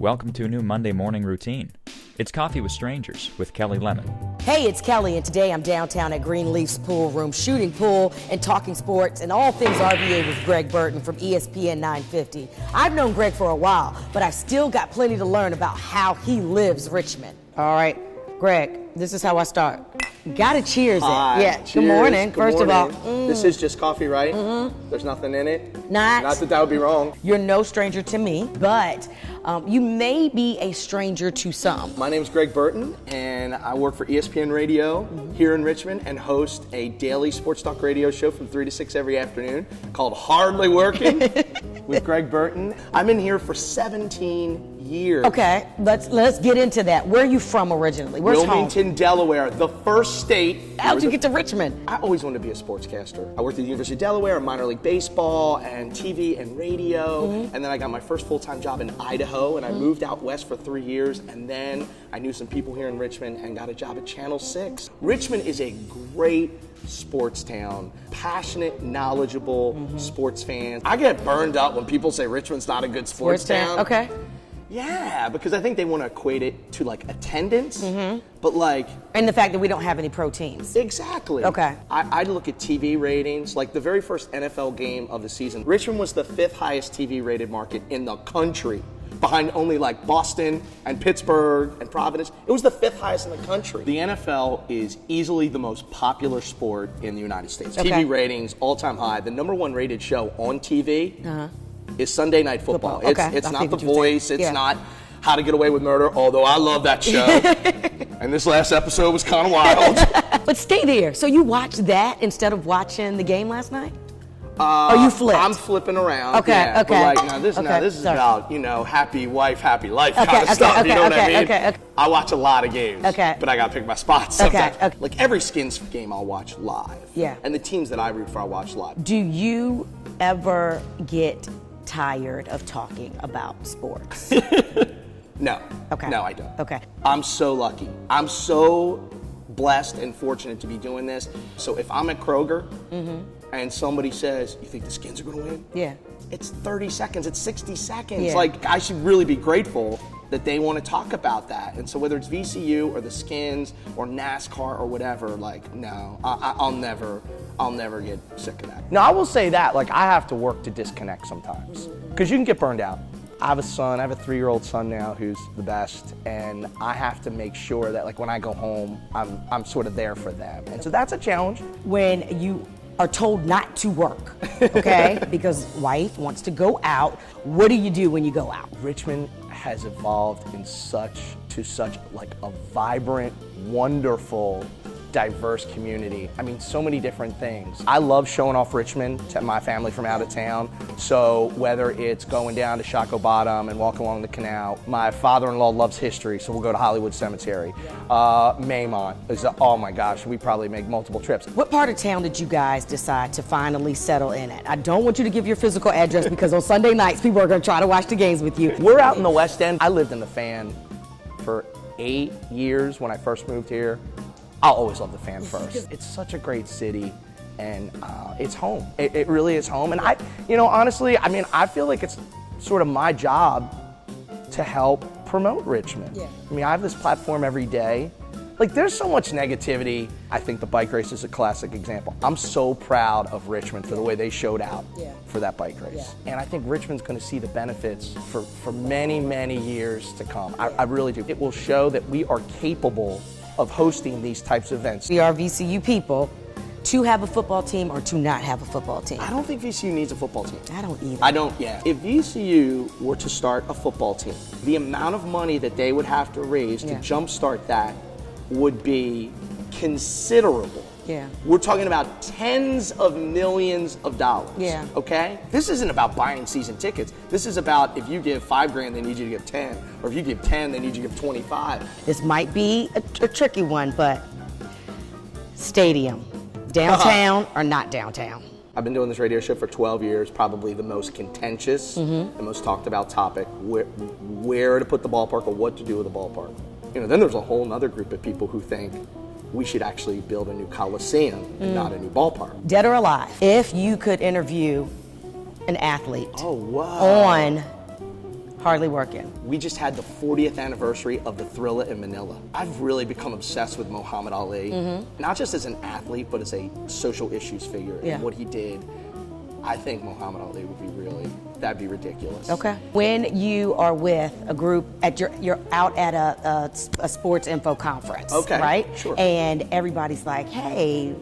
Welcome to a new Monday morning routine. It's Coffee with Strangers with Kelli Lemon. Hey, it's Kelly, and today I'm downtown at Greenleaf's pool room, shooting pool and talking sports and all things RVA with Greg Burton from ESPN950. I've known Greg for a while, but I've still got plenty to learn about how he lives Richmond. All right, Greg, this is how I start. Gotta cheers Hi, it. Yeah, cheers. Good morning. First morning. of all, This is just coffee, right? There's nothing in it? Not that would be wrong. You're no stranger to me, but you may be a stranger to some. My name's Greg Burton, and I work for ESPN Radio here in Richmond and host a daily sports talk radio show from 3 to 6 every afternoon called Hardly Working with Greg Burton. I'm in here for 17 years. Okay, let's get into that. Where are you from originally? Where's Wilmington, home? Delaware, the first state. How'd you get to Richmond? I always wanted to be a sportscaster. I worked at the University of Delaware in minor league baseball and TV and radio, and then I got my first full-time job in Idaho, and I moved out west for 3 years, and then I knew some people here in Richmond and got a job at Channel 6. Richmond is a great sports town, passionate, knowledgeable sports fans. I get burned up when people say Richmond's not a good sports town. Okay. Yeah, because I think they want to equate it to like attendance, but like... And the fact that we don't have any pro teams. Exactly. Okay. I look at TV ratings, like the very first NFL game of the season, Richmond was the 5th highest TV rated market in the country, behind only like Boston and Pittsburgh and Providence. It was the 5th highest in the country. The NFL is easily the most popular sport in the United States. Okay. TV ratings, all-time high. The #1 rated show on TV is Sunday Night Football. Okay. It's I not The figured you were Voice. saying. It's Yeah. not How to Get Away with Murder, although I love that show. And this last episode was kind of wild. But stay there. So you watched that instead of watching the game last night? Or you flipped? I'm flipping around. Okay, yeah, okay. But like, this is Sorry. about, happy wife, happy life Okay, kind of okay, stuff. okay, You know what I okay, mean? okay. I watch a lot of games. Okay. But I got to pick my spots Okay, sometimes. okay. Like every Skins game I'll watch live. Yeah. And the teams that I root for, I watch live. Do you ever get tired of talking about sports? No. Okay. No, I don't. Okay. I'm so lucky. I'm so blessed and fortunate to be doing this. So if I'm at Kroger and somebody says, "You think the Skins are going to win?" Yeah. It's 30 seconds. It's 60 seconds. Yeah. Like, I should really be grateful that they want to talk about that. And so whether it's VCU or the Skins or NASCAR or whatever, like, no, I'll never get sick of that. No, I will say that, like, I have to work to disconnect sometimes, because you can get burned out. I have a son, I have a 3-year-old son now who's the best, and I have to make sure that, like, when I go home, I'm sort of there for them. And so that's a challenge. When you are told not to work, okay, because wife wants to go out, what do you do when you go out? Richmond has evolved in such like a vibrant, wonderful, diverse community. I mean, so many different things. I love showing off Richmond to my family from out of town. So whether it's going down to Shockoe Bottom and walking along the canal, my father-in-law loves history, so we'll go to Hollywood Cemetery. Maymont is, oh my gosh, we probably make multiple trips. What part of town did you guys decide to finally settle in at? I don't want you to give your physical address because on Sunday nights, people are going to try to watch the games with you. We're out in the West End. I lived in the Fan for 8 years when I first moved here. I'll always love the Fan first. It's such a great city, and it's home. It really is home. And honestly, I mean, I feel like it's sort of my job to help promote Richmond. Yeah. I mean, I have this platform every day. Like, there's so much negativity. I think the bike race is a classic example. I'm so proud of Richmond for the way they showed out for that bike race. And I think Richmond's going to see the benefits for many, many years to come. I really do. It will show that we are capable of hosting these types of events. We are VCU people to have a football team or to not have a football team. I don't think VCU needs a football team. I don't either. I don't, yeah. If VCU were to start a football team, the amount of money that they would have to raise to jumpstart that would be considerable. Yeah. We're talking about tens of millions of dollars. Yeah. Okay? This isn't about buying season tickets. This is about if you give $5,000, they need you to give 10. Or if you give 10, they need you to give 25. This might be a tricky one, but stadium, downtown or not downtown? I've been doing this radio show for 12 years, probably the most contentious and most talked about topic, where to put the ballpark or what to do with the ballpark. Then there's a whole other group of people who think we should actually build a new coliseum and not a new ballpark. Dead or alive, if you could interview an athlete Oh, wow. on Hardly working. We just had the 40th anniversary of the Thrilla in Manila. I've really become obsessed with Muhammad Ali, not just as an athlete, but as a social issues figure and what he did. I think Muhammad Ali would be that'd be ridiculous. Okay. When you are with a group you're out at a sports info conference, right? Sure. And everybody's like, hey,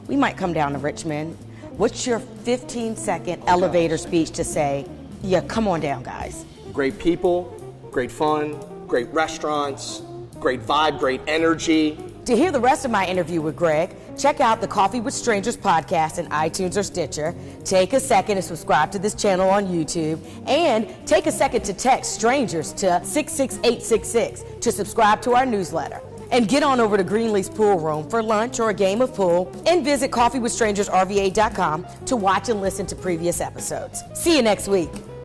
we might come down to Richmond. What's your 15-second elevator speech to say, yeah, come on down, guys? Great people, great fun, great restaurants, great vibe, great energy. To hear the rest of my interview with Greg, check out the Coffee with Strangers podcast in iTunes or Stitcher. Take a second to subscribe to this channel on YouTube. And take a second to text strangers to 66866 to subscribe to our newsletter. And get on over to Greenleaf's pool room for lunch or a game of pool. And visit coffeewithstrangersrva.com to watch and listen to previous episodes. See you next week.